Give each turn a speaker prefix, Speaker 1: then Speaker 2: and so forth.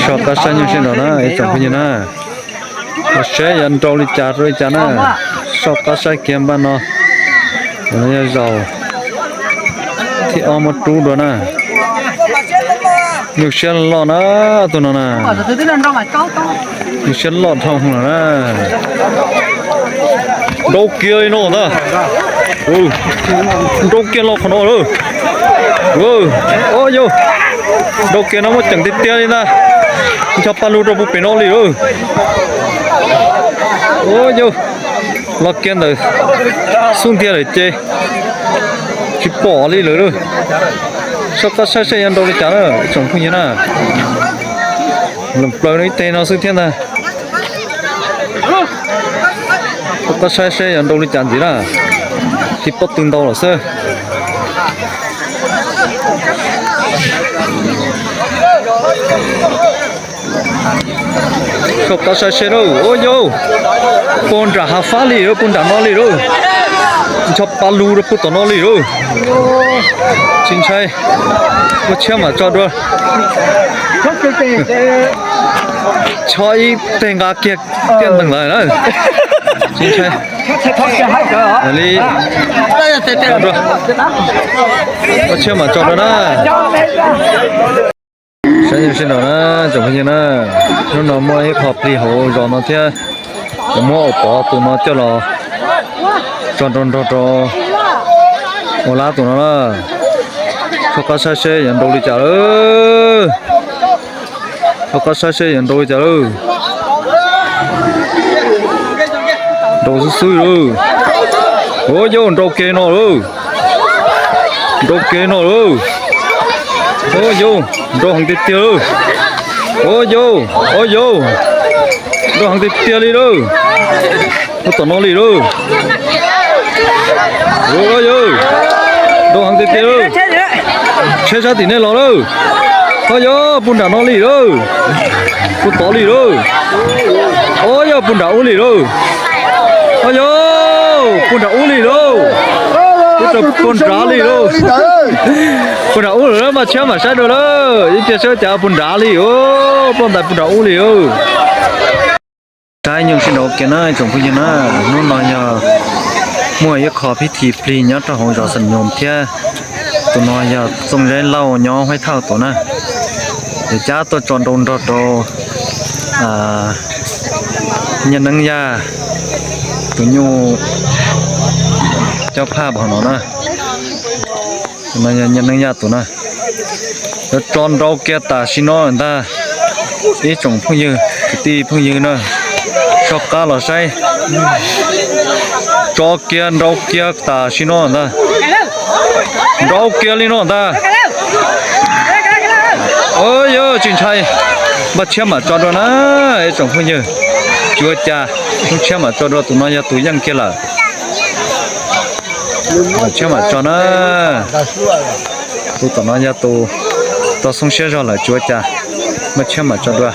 Speaker 1: Shop cá xanh như thế nào nè, trong cái gì nè, sẽ nhận trâu đi chả rồi chả nè, shop cá xanh kiếm bán nó, nó giàu, thì ông một trú đó nè, nhiều xe lọ nó tụi nó nè, nhiều xe lọ thông nè, đâu kia nó nè, đâu kia lọ nó rồi, ôi yo. Đâu kia nó mất chẳng tiết tiêu đi nè cho palu rồi bụng nó đi rồi ôi yo lo kia rồi xuống kia rồi chơi chỉ bỏ đi rồi sao ta sai ăn đâu đi chả nữa chẳng không như nào làm plei đấy tên nó xuống thiên nè sao ta sai ăn đâu đi chả gì nè thì bắt từng đâu là sao Shop cá sai đâu, ôi yo, con trả half phá lì rồi, con trả nó lì rồi, cho palu rồi, phụ nó lì rồi, chính xác, có chém mà cho đua, cho ít tiền gà kia tiền từng lại nữa, chính xác, lì, cho đua, có chém mà cho đua đó. Xin đó nè, chồng như nè, nó mua hết hộp thì hồ rồi nó thế, mua bỏ tụi nó cho nó, cho, mua lá tụi nó là, cho cá sai xe nhận đồ đi chợ ơi, cho cá sai xe nhận đồ đi chợ ơi, đồ xui rồi, ôi vô đồ kê nó rồi, đồ kê nó rồi. Ôi vô, đồ hàng tiết tiêu. Ôi vô, đồ hàng tiết tiêu đi đâu. Nó tỏ nó đi đâu. Ôi vô, đồ hàng tiết tiêu. Xe xa tí này lọ đâu. Ôi vô, bún đá nó đi đâu. Bún tỏ đi đâu. Ôi vô, bún đá uống đi đâu. Ôi vô, bún đá uống đi đâu. Bún đá đi đâu. Bún đá uống rồi mà chém mà sai rồi đó. Ý kia sẽ chả bún đá đi ô, bún đá uống đi ô. Cái những cái đó kia này trong cái này nó nói nhờ mua cái khó bị thị phi nhớ cho họ cho sẵn nhôm thế. Tụi nó giờ trong cái lâu nhau hay thao tụi nó. Để cha tôi chọn đồn đó nhân năng gia tụi nhu cho pha bảo nó nè. Mà nhân năng gia tụi nó. Nó chọn rau kia ta xin nó người ta. Ý trồng phong như cái ti phong như nữa. Cho cá là say. Cho kia rau kia ta xin nó người ta. Rau kia lên nó người ta. Ôi yo chuyện trai bắt chém mà cho đó nè trồng phong như chúa cha không chém mà cho đó tụi nó tụi dân kia là chém mà cho nó tụi nó tụi tao xong xe ra là chúa cha bắt chém mà cho đó